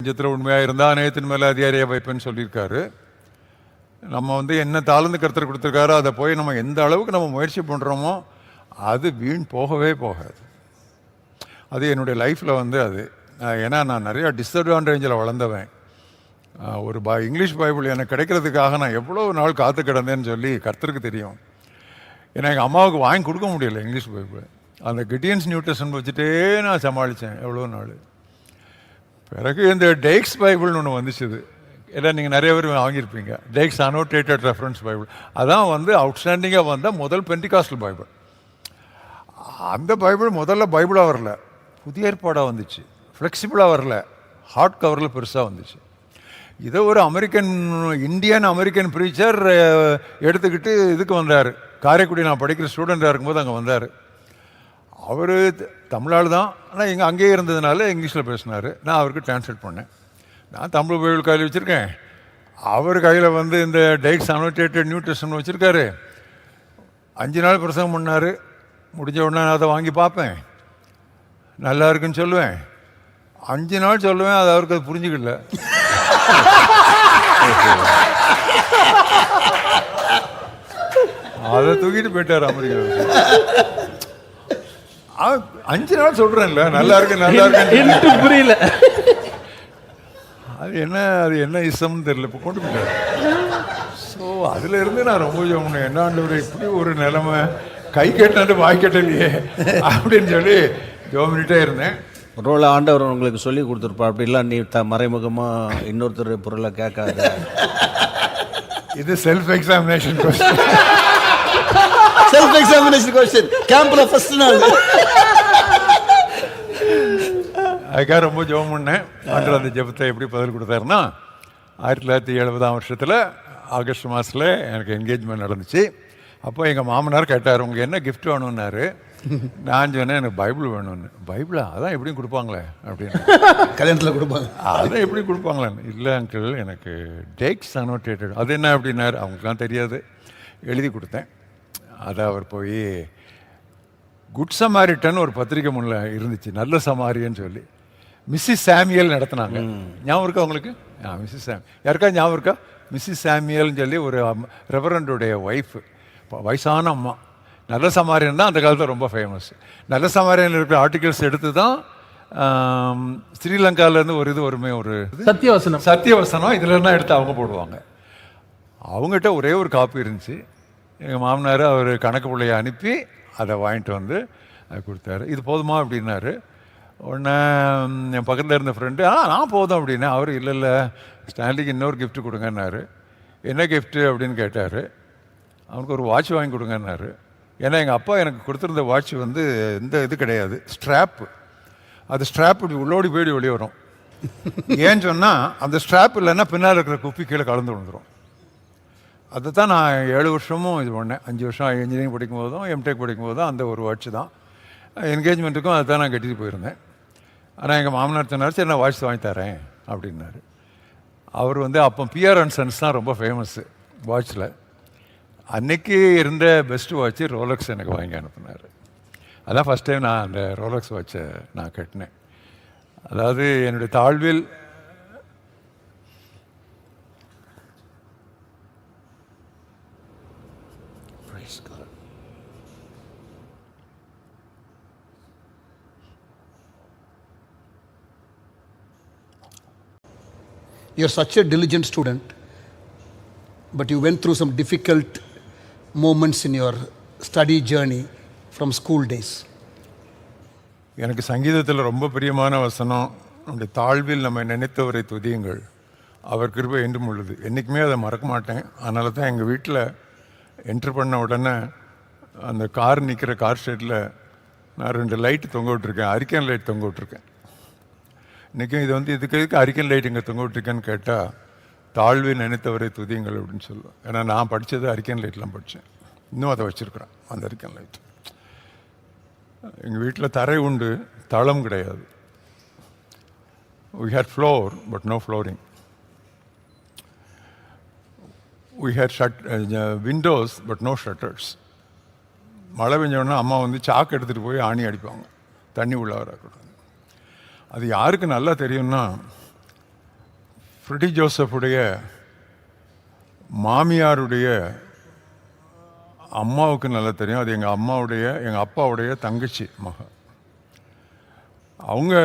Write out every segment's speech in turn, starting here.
நெஞ்சத்தில் உண்மையாக இருந்தால் நேயத்தின் மேலே அதிகாரியாக வைப்பேன்னு சொல்லியிருக்காரு. நம்ம என்ன தாழ்ந்து கருத்தர் கொடுத்துருக்காரோ அதை போய் நம்ம எந்த அளவுக்கு நம்ம முயற்சி பண்ணுறோமோ அது வீண் போகவே போகாது. அது என்னுடைய லைஃப்பில் அது ஏன்னா நான் நிறையா டிஸ்அட்வான்டேஜில் வளர்ந்தவன். ஒரு இங்கிலீஷ் பைபிள் எனக்கு கிடைக்கிறதுக்காக நான் எவ்வளோ நாள் காத்து கிடந்தேன்னு சொல்லி கர்த்தருக்கு தெரியும். ஏன்னா எங்கள் அம்மாவுக்கு வாங்கி கொடுக்க முடியல இங்கிலீஷ் பைபிள். அந்த கிட்டியன்ஸ் நியூ டெஸ்டமென்ட் வச்சுட்டே நான் சமாளித்தேன் எவ்வளோ நாள். பிறகு இந்த டேக்ஸ் பைபிள்னு ஒன்று வந்துச்சுது. ஏன்னா நீங்கள் நிறைய பேர் வாங்கியிருப்பீங்க. Dake's annotated reference Bible. அதான் அவுட்ஸ்டாண்டிங்காக வந்த முதல் பென்டிகாஸ்டல் பைபிள். அந்த பைபிள் முதல்ல பைபிளாக வரல, புதிய ஏற்பாடாக வந்துச்சு. ஃப்ளெக்சிபிளாக வரல, ஹார்ட் கவரில் பெருசாக வந்துச்சு. இதை ஒரு இந்தியன் அமெரிக்கன் ப்ரீச்சர் எடுத்துக்கிட்டு இதுக்கு வந்தார். காரைக்குடி நான் படிக்கிற ஸ்டூடெண்ட்டாக இருக்கும்போது அங்கே வந்தார். அவர் தமிழால் தான், ஆனால் அங்கேயே இருந்ததுனால இங்கிலீஷில் பேசினார். நான் அவருக்கு டிரான்ஸ்லேட் பண்ணேன். நான் தமிழ் பைபிள் கையில் வச்சுருக்கேன், அவர் கையில் இந்த டேக்ஸ் அனோட்டேட்டட் நியூ டெஸ்டமென்ட் வச்சுருக்காரு. 5 நாள் பிரசங்கம் பண்ணார். முடிஞ்ச உடனே நான் அதை வாங்கி பார்ப்பேன், நல்லா இருக்குன்னு சொல்லுவேன். 5 நாள் சொல்லுவேன், அது அவருக்கு அது புரிஞ்சுக்கல. அதை தூக்கிட்டு போயிட்டார் அமெரிக்காவுக்கு. 5 நாள் சொல்றேன்ல, நல்லா இருக்கு நல்லா இருக்கு புரியல. அது என்ன இசம்னு தெரியல, இப்போ கொண்டு போயிட்டாரு. ஸோ அதுல இருந்து நான் ரொம்ப என்ன இப்படி ஒரு நிலைமை, கை கேட்டாண்டு வாய் கேட்டலையே அப்படின்னு சொல்லி ஜோமினிட்டே இருந்தேன். ரோல ஆண்டவர் உங்களுக்கு சொல்லி கொடுத்துருப்பா, அப்படிலாம் நீ மறைமுகமா இன்னொருத்தர் பொருளை கேட்காத. இது self examination self examination question கேம்ப்ல ஃபர்ஸ்ட் நாள். அதுக்காக ரொம்ப ஜெபம் பண்ணேன். ஆண்டவர் அந்த ஜெபத்தை எப்படி பதில் கொடுத்தாருன்னா, 1970ஆம் வருஷத்தில் ஆகஸ்ட் மாதத்தில் எனக்கு என்கேஜ்மெண்ட் நடந்துச்சு. அப்போ எங்கள் மாமனார் கேட்டார், உங்களுக்கு என்ன கிஃப்ட் வேணும்னாரு. நான் சொன்னேன், எனக்கு பைபிள் வேணும்னு. பைபிளா? அதான் எப்படியும் கொடுப்பாங்களே அப்படின்னு. கல்யாணத்தில் கொடுப்பாங்க, அதான் எப்படி கொடுப்பாங்களேன்னு. இல்லை அங்கிள், எனக்கு டேக்ஸ் அனோட்டேட்டட். அது என்ன அப்படின்னாரு. அவங்களுக்குலாம் தெரியாது. எழுதி கொடுத்தேன். அதை அவர் போய் குட் சமாரிட்டன் ஒரு பத்திரிக்கை முன்னில் இருந்துச்சு, நல்ல சமாரியன்னு சொல்லி மிஸ்ஸஸ் சாமியல் நடத்தினாங்க. ஞாபகம் இருக்கா உங்களுக்கு? மிஸ்ஸஸ் யாருக்கா ஞாபகம் இருக்கா? மிஸ்ஸஸ் சாமியல்னு சொல்லி ஒரு ரெவரண்டுடைய ஒய்ஃபு, வயசான அம்மா. நல்ல சமாரியன் தான் அந்த காலத்தில் ரொம்ப ஃபேமஸ். நல்ல சமாரியன் இருக்கிற ஆர்டிகல்ஸ் எடுத்து தான் ஸ்ரீலங்காவிலேருந்து ஒரு சத்தியவசனம் இதில் எடுத்து அவங்க போடுவாங்க. அவங்ககிட்ட ஒரே ஒரு காப்பி இருந்துச்சு. எங்கள் மாமனார் அவர் கணக்கு பிள்ளையை அனுப்பி அதை வாங்கிட்டு அதை கொடுத்தாரு. இது போதுமா அப்படின்னாரு. உடனே என் பக்கத்தில் இருந்த ஃப்ரெண்டு, நான் போதும் அப்படின்னா. அவர் இல்லை ஸ்டான்லிக்கு இன்னொரு கிஃப்ட்டு கொடுங்கன்னாரு. என்ன கிஃப்ட்டு அப்படின்னு கேட்டார். அவனுக்கு ஒரு வாட்ச் வாங்கி கொடுங்கன்னாரு. ஏன்னா எங்கள் அப்பா எனக்கு கொடுத்துருந்த வாட்ச் இந்த இது கிடையாது, ஸ்ட்ராப்பு. அது ஸ்ட்ராப் இப்படி உள்ளோடி போய்டி வெளியே வரும். ஏன்னு சொன்னால் அந்த ஸ்ட்ராப் இல்லைன்னா பின்னால் இருக்கிற குப்பி கீழே கலந்து விழுந்துடும். அதை தான் நான் 7 வருஷமும் இது பண்ணேன். 5 வருஷம் இன்ஜினியரிங் படிக்கும் போதும் எம்டெக் படிக்கும் போதும் அந்த ஒரு வாட்ச் தான். என்கேஜ்மெண்ட்டுக்கும் அதை தான் நான் கட்டிட்டு போயிருந்தேன். ஆனால் எங்கள் மாமனார் சொன்னார், சரி நான் வாட்ச் வாங்கி தரேன் அப்படின்னாரு. அவர் அப்போ பிஆர் அண்ட் சன்ஸ் தான் ரொம்ப ஃபேமஸ்ஸு வாட்சில். அன்னைக்கு இருந்த பெஸ்ட் வாட்ச்சு ரோலக்ஸ் எனக்கு வாங்கி அனுப்புனார். அதான் ஃபஸ்ட் டைம் நான் அந்த ரோலக்ஸ் வாட்சை நான் கட்டினேன். அதாவது என்னுடைய தாழ்வில் you're such a diligent student, but you went through some difficult moments in your study journey from school days. எனக்கு சங்கீதத்தில் ரொம்ப பிரியமான வசனம், நம்முடைய தாழ்வில் நம்ம நினைத்தவரை துதியுங்கள், அவர் கிருபை என்றும் உள்ளது. என்றைக்குமே அதை மறக்க மாட்டேன். அதனால தான் எங்கள் வீட்டில் என்ட்ரு பண்ண உடனே அந்த கார் நிற்கிற கார் ஷெட்டில் நான் 2 லைட்டு தொங்க விட்டுருக்கேன், அரிக்கன் லைட் தொங்க விட்டுருக்கேன். இன்றைக்கும் இது இதுக்கு அரிக்கன் லைட் இங்கே தொங்க விட்டுருக்கேன்னு கேட்டால், தாழ்வில் நினைத்தவரை துதியுங்கள் அப்படின்னு சொல்லுவேன். ஏன்னா நான் படித்தது அரிக்கன் லைட்லாம் படித்தேன். இன்னும் அதை வச்சுருக்குறேன், அந்த அரிக்கன் லைட். எங்கள் வீட்டில் தரை உண்டு, தளம் கிடையாது. We had floor but no flooring. We had windows but no shutters. மழை பெஞ்சோடனே அம்மா சாக்கு எடுத்துகிட்டு போய் ஆணி அடிப்பாங்க, தண்ணி உள்ள வரக்கூடாது. அது யாருக்கு நல்லா தெரியும்னா, ஃப்ரெடி ஜோசஃபுடைய மாமியாருடைய அம்மாவுக்கு நல்லா தெரியும். அது எங்கள் அப்பாவுடைய தங்கச்சி மகன். அவங்க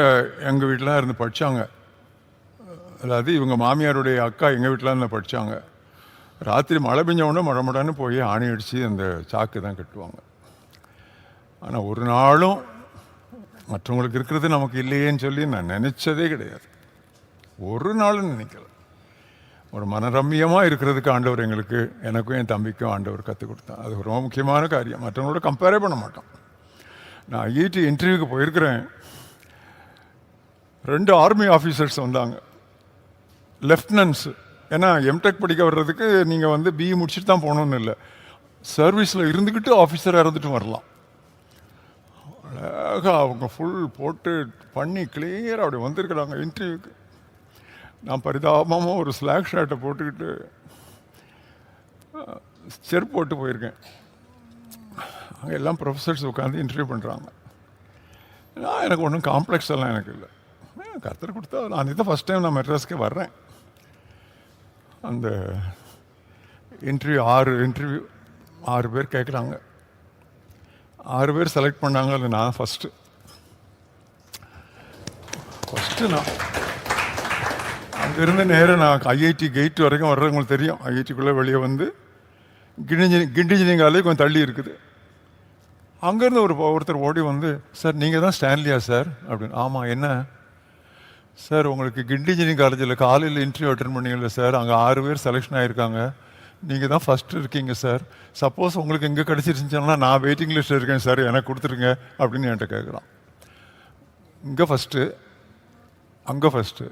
எங்கள் வீட்டில் இருந்து படித்தாங்க. அதாவது இவங்க மாமியாருடைய அக்கா எங்கள் வீட்டில் இருந்து படித்தாங்க. ராத்திரி மழை பெஞ்ச உடனே மழை போய் ஆணி அடித்து அந்த சாக்கு தான் கட்டுவாங்க. ஆனால் ஒரு நாளும் மற்றவங்களுக்கு இருக்கிறது நமக்கு இல்லையேன்னு சொல்லி நான் நினச்சதே கிடையாது. ஒரு நாளும் நினைக்கல. ஒரு மனரம்யமாக இருக்கிறதுக்கு ஆண்டவர் எங்களுக்கு, எனக்கும் என் தம்பிக்கும் ஆண்டவர் கற்றுக் கொடுத்தான். அது ரொம்ப முக்கியமான காரியம். மற்றவங்களோட கம்பேரே பண்ண மாட்டோம். நான் ஐஐடி இன்டர்வியூக்கு போயிருக்கிறேன். 2 ஆர்மி ஆஃபீஸர்ஸ் வந்தாங்க, லெஃப்டினன்ட்ஸு. ஏன்னா எம்டெக் படிக்க வர்றதுக்கு நீங்கள் வந்து பிஇ முடிச்சுட்டு தான் போகணுன்னு இல்லை, சர்வீஸில் இருந்துக்கிட்டு ஆஃபீஸராக இருந்துட்டு வரலாம். அழகாக அவங்க ஃபுல் போட்டு பண்ணி கிளியராக அப்படி வந்திருக்கிறாங்க இன்டர்வியூக்கு. நான் பரிதாபமாக ஒரு ஸ்லாக் ஷர்ட்டை போட்டுக்கிட்டு செருப்பு போட்டு போயிருக்கேன். அங்கே எல்லாம் ப்ரொஃபஸர்ஸ் உட்காந்து இன்டர்வியூ பண்ணுறாங்க. எனக்கு ஒன்றும் காம்ப்ளெக்ஸ் எல்லாம் எனக்கு இல்லை. கர்த்தர் கொடுத்தா நான் இதுதான் ஃபஸ்ட் டைம் நான் மெட்ராஸ்க்கே வர்றேன். அந்த இன்டர்வியூ 6 பேர் கேட்குறாங்க. 6 பேர் செலக்ட் பண்ணாங்க. அதில் நான் ஃபஸ்ட்டு நான் அங்கேருந்து நேராக நான் ஐஐடி கேட் வரைக்கும் வர்றவங்களுக்கு தெரியும். ஐஐடிக்குள்ளே வெளியே வந்து கிண்டிஜினிங்காலே கொஞ்சம் தள்ளி இருக்குது. அங்கேருந்து ஒருத்தர் ஓடி வந்து, சார் நீங்கள் தான் ஸ்டான்லியா சார் அப்படின்னு. ஆமாம், என்ன சார், உங்களுக்கு கிண்டி இன்ஜினியரிங் காலேஜில் காலையில் இன்டர்வியூ அட்டன் பண்ணீங்கல்ல சார், அங்கே 6 பேர் செலெக்ஷன் ஆகிருக்காங்க, நீங்கள் தான் ஃபஸ்ட்டு இருக்கீங்க சார். சப்போஸ் உங்களுக்கு எங்கே கிடச்சிருந்துச்சுன்னா நான் வெயிட்டிங் லிஸ்ட்டில் இருக்கேன் சார், எனக்கு கொடுத்துருங்க அப்படின்னு என்கிட்ட கேட்குறான். இங்கே ஃபஸ்ட்டு, அங்கே ஃபஸ்ட்டு.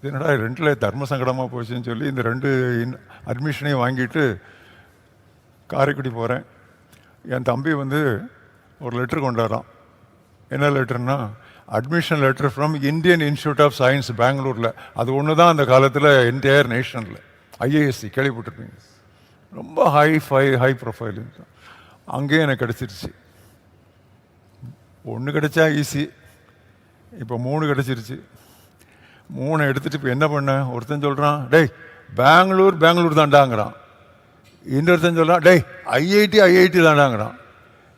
என்னடா 2ல் தர்ம சங்கடமாக போச்சுன்னு சொல்லி இந்த 2 அட்மிஷனையும் வாங்கிட்டு காரைக்குடி போகிறேன். என் தம்பி வந்து ஒரு லெட்டர் கொண்டாடுறான். என்ன லெட்டர்னா, admission letter from Indian institute of science பெங்களூரில். அது ஒன்று தான் அந்த காலத்தில் என்டையர் நேஷனில். ஐஏஎஸ்சி கேள்விப்பட்டிருப்பீங்க, ரொம்ப ஹை ப்ரொஃபைல். அங்கேயும் எனக்கு கிடச்சிருச்சு. 1 கிடைச்சா ஈஸி, இப்போ 3 கிடச்சிருச்சு. 3 எடுத்துகிட்டு இப்போ என்ன பண்ணேன், ஒருத்தன் சொல்கிறான் டேய் பெங்களூர் தாண்டாங்கிறான். இன்னொருத்தன் சொல்கிறான் டேய் ஐஐடி தாண்டாங்கிறான்.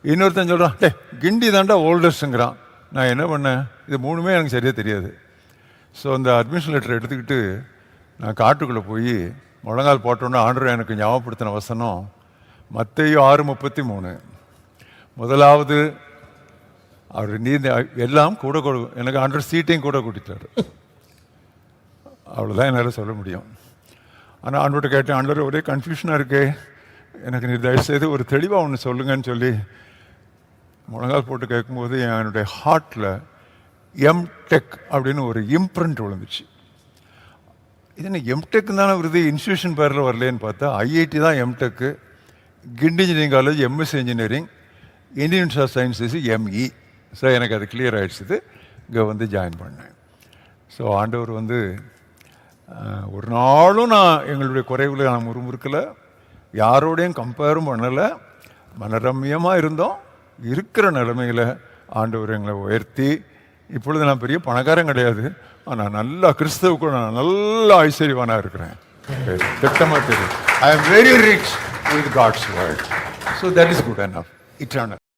இன்னொருத்தன் சொல்கிறான் டேய் கிண்டி தாண்டா ஓல்டஸ்ட்டுங்கிறான். நான் என்ன பண்ணேன், இது 3மே எனக்கு சரியாக தெரியாது. ஸோ அந்த அட்மிஷன் லெட்டர் எடுத்துக்கிட்டு நான் காட்டுக்குள்ளே போய் முழங்கால் போட்டோன்னே ஆண்டவர் எனக்கு ஞாபகப்படுத்தின வசனம் மத்தேயு 6:33. முதலாவது அவர் எல்லாம் கூட எனக்கு ஆண்டவர் சீட்டையும் கூட கூட்டிட்டார். அவ்வளோதான் என்னால் சொல்ல முடியும். ஆனால் ஆண்டவர்கிட்ட கேட்டேன், ஆண்டவர் ஒரே கன்ஃபியூஷனாக இருக்கே, எனக்கு நீ தயவுசெய்து ஒரு தெளிவாக ஒன்று சொல்லுங்கன்னு சொல்லி முழங்கால் போட்டு கேட்கும்போது என்னுடைய ஹார்ட்டில் எம்டெக் அப்படின்னு ஒரு இம்ப்ரிண்ட் விழுந்துச்சு. இது என்ன எம்டெக் தானே வருது, இன்ஸ்டியூஷன் பேரில் வரலேன்னு பார்த்தா ஐஐடி தான் எம்டெக்கு, Guindy engineering college MSc engineering, Indian institute of Sciences ME. So எனக்கு அது கிளியர் ஆகிடுச்சு. இங்கே வந்து ஜாயின் பண்ணேன். ஸோ ஆண்டவர் வந்து ஒரு நாளும் நான் எங்களுடைய குறைவுகளை நான் முறுமுறுக்கலை, யாரோடையும் கம்பேரும் பண்ணலை, மனரம்யமாக இருந்தோம். இருக்கிற நிலைமையில் ஆண்டவர் எங்களை உயர்த்தி, இப்பொழுது நான் பெரிய பணக்காரன் கிடையாது, ஆனால் நல்லா கிறிஸ்தவுக்குள்ள நான் நல்ல ஐஸ்வர்யவானாக இருக்கிறேன். திட்டமாக தெரியும். I am very rich with God's word. So that is good enough, eternal.